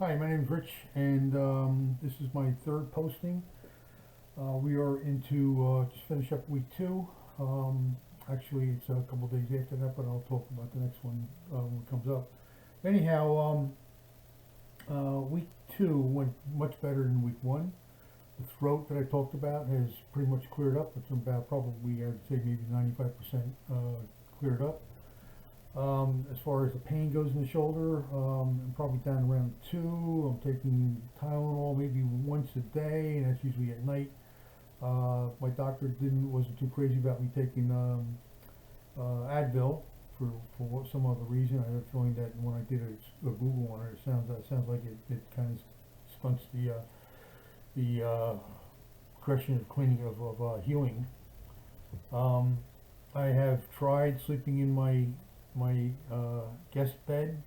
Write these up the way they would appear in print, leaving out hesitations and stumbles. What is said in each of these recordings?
Hi, my name is Rich, and this is my third posting. We are into just finish up week two. Actually, it's a couple days after that, but I'll talk about the next one when it comes up. Anyhow, week two went much better than week one. The throat that I talked about has pretty much cleared up. It's about probably, I'd say, maybe 95% cleared up. As far as the pain goes in the shoulder, I'm probably down around 2. I'm taking Tylenol maybe once a day, and that's usually at night. My doctor wasn't too crazy about me taking Advil for some other reason. I have a feeling that when I did a Google on it, it sounds like it kind of stunts the progression of cleaning of healing. I have tried sleeping in my guest bed,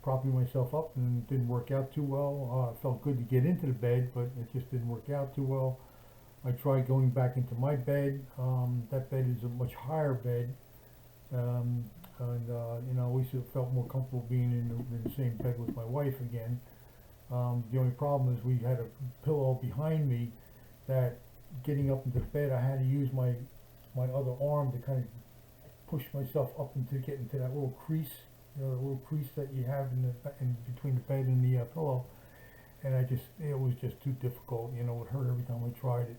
propping myself up, and it didn't work out too well. It felt good to get into the bed, but it just didn't work out too well. I tried going back into my bed. That bed is a much higher bed, and I always felt more comfortable being in the same bed with my wife again. The only problem is we had a pillow behind me that getting up into the bed, I had to use my other arm to kind of push myself up into get into that little crease, the little crease that you have in between the bed and the pillow, and it was just too difficult. It hurt every time I tried it.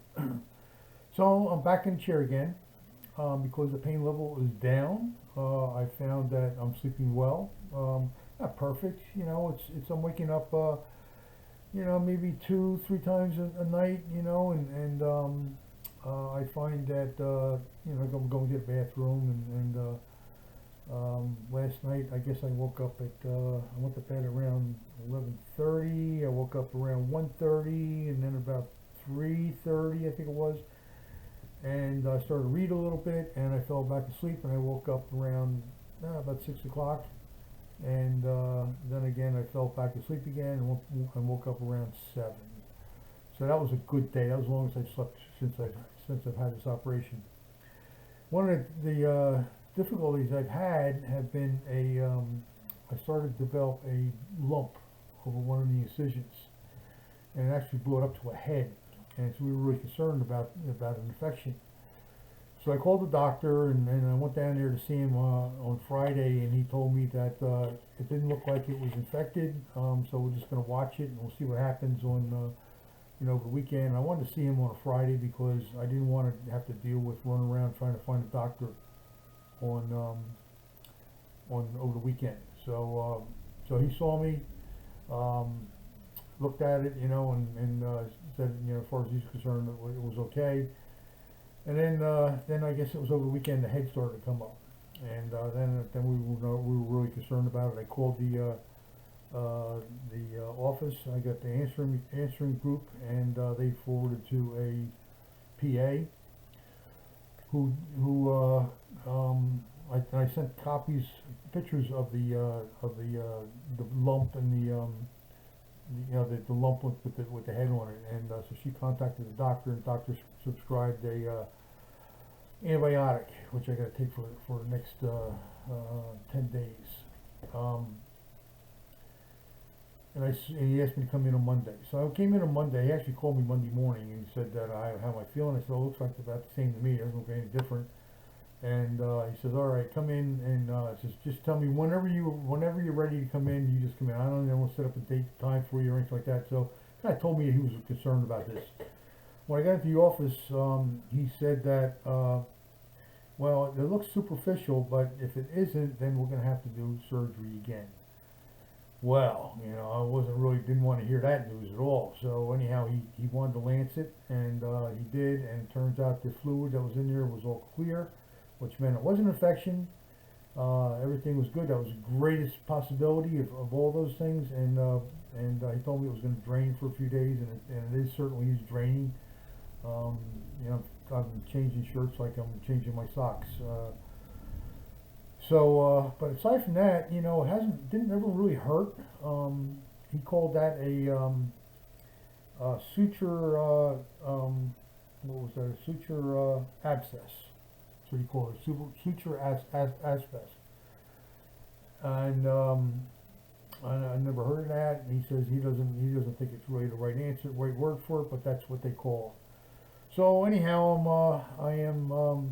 So I'm back in the chair again because the pain level is down. I found that I'm sleeping well. Not perfect, I'm waking up, maybe 2-3 times a night, and I find that I'm going to the bathroom, and last night I guess I woke up at I went to bed around 11:30. I woke up around 1:30, and then about 3:30 I think it was, and I started to read a little bit, and I fell back asleep, and I woke up around about 6 o'clock, and then again I fell back asleep again and woke up around 7. So that was a good day. That was the longest I've slept since I've had this operation. One of the difficulties I've had have been I started to develop a lump over one of the incisions, and it actually blew it up to a head, and so we were really concerned about an infection. So I called the doctor, and I went down there to see him on Friday, and he told me that it didn't look like it was infected, so we're just going to watch it, and we'll see what happens on over the weekend. I wanted to see him on a Friday because I didn't want to have to deal with running around trying to find a doctor on over the weekend. So he saw me, looked at it, and said, as far as he's concerned, it was okay. And then I guess it was over the weekend the head started to come up, and then we were really concerned about it. I called the office. I got the answering group, and they forwarded to a PA who I sent pictures of the lump and the lump with the head on it, and so she contacted the doctor, and the doctor subscribed a antibiotic, which I got to take for the next 10 days. And he asked me to come in on Monday. So I came in on Monday. He actually called me Monday morning, and he said that how am I feeling? I said, it looks like about the same to me. It doesn't look any different. And he says, all right, come in, and says, just tell me whenever you're ready to come in, you just come in. I don't want to set up a date, time for you or anything like that. So he kind of told me he was concerned about this. When I got into the office, he said that, well, it looks superficial, but if it isn't, then we're going to have to do surgery again. Well, I didn't want to hear that news at all. So anyhow, he wanted to lance it, and he did, and it turns out the fluid that was in there was all clear, which meant it wasn't an infection. Everything was good. That was the greatest possibility of all those things, and he told me it was going to drain for a few days, and it certainly is draining. I'm changing shirts like I'm changing my socks. But aside from that, it didn't ever really hurt. He called that a suture, what was that? A suture abscess. That's what he called it, suture abscess. And I never heard of that. And he says he doesn't think it's really the right answer, right word for it, but that's what they call. So anyhow, I am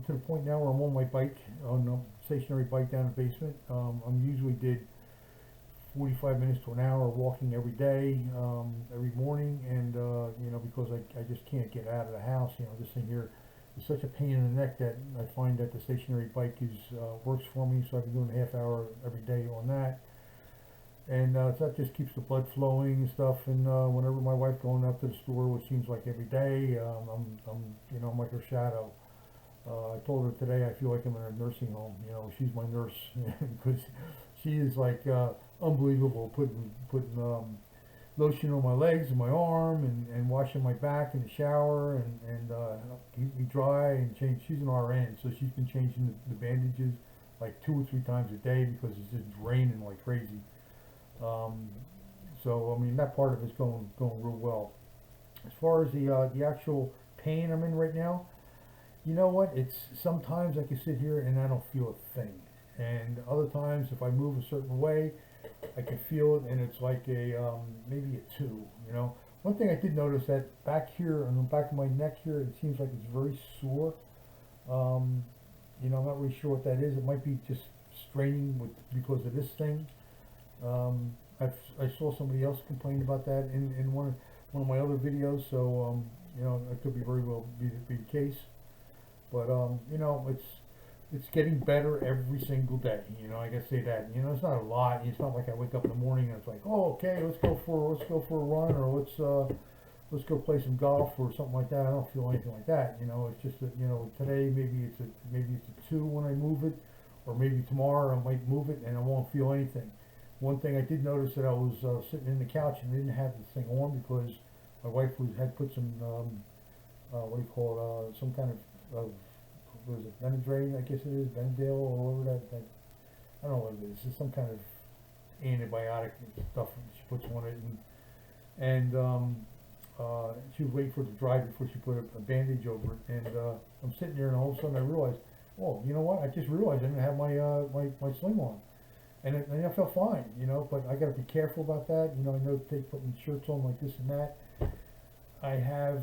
to the point now where I'm on my bike, on a stationary bike down the basement. I'm usually did 45 minutes to an hour walking every day, every morning, and you know, because I just can't get out of the house. You know, this thing here is such a pain in the neck that I find that the stationary bike is works for me. So I've been doing a half hour every day on that, and so that just keeps the blood flowing and stuff. And whenever my wife going out to the store, which seems like every day, I'm you know, I'm like her shadow. I told her today I feel like I'm in a nursing home. You know, she's my nurse because she is like unbelievable, putting lotion on my legs and my arm, and washing my back in the shower, and keep me dry and change. She's an RN, so she's been changing the bandages like 2 or 3 times a day because it's just draining like crazy. So I mean, that part of it's going real well. As far as the actual pain I'm in right now, you know what? It's sometimes I can sit here and I don't feel a thing, and other times if I move a certain way, I can feel it, and it's like a maybe a 2. You know, one thing I did notice that back here on the back of my neck here, it seems like it's very sore. You know, I'm not really sure what that is. It might be just straining because of this thing. I saw somebody else complain about that in one of my other videos, so you know, that could be very well be the case. But you know, it's getting better every single day. You know, I gotta say that. You know, it's not a lot. It's not like I wake up in the morning and it's like, oh, okay, let's go for a run, or let's go play some golf or something like that. I don't feel anything like that. You know, it's just that, you know, today maybe it's a 2 when I move it, or maybe tomorrow I might move it and I won't feel anything. One thing I did notice that I was sitting in the couch and didn't have this thing on because my wife had put some what do you call it, some kind of what is it, Benadryl, I guess it is, Benadryl, or whatever that I don't know what it is. It's some kind of antibiotic stuff she puts on it, and she was waiting for it to dry before she put a bandage over it. And I'm sitting there, and all of a sudden I realized, oh, you know what? I just realized I didn't have my sling on. And I felt fine, you know, but I got to be careful about that. You know, I know they putting shirts on like this and that. I have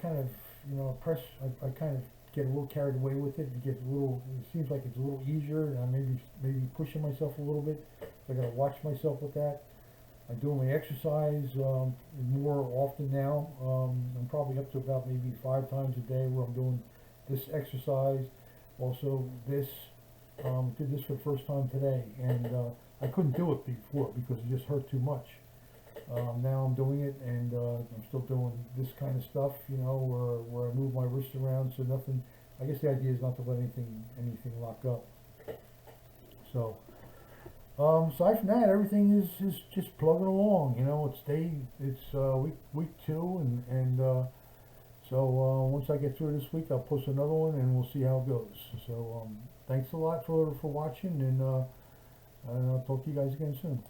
kind of, you know, I kind of get a little carried away with it. It seems like it's a little easier, and I'm maybe pushing myself a little bit. So I got to watch myself with that. I'm doing my exercise more often now. I'm probably up to about maybe 5 times a day where I'm doing this exercise. Also this. Did this for the first time today, and I couldn't do it before because it just hurt too much. Now I'm doing it, and I'm still doing this kind of stuff, you know, where I move my wrist around so nothing. I guess the idea is not to let anything lock up. So aside from that, everything is just plugging along. You know, it's week 2, and so once I get through this week, I'll post another one, and we'll see how it goes. So thanks a lot for watching, and I'll talk to you guys again soon.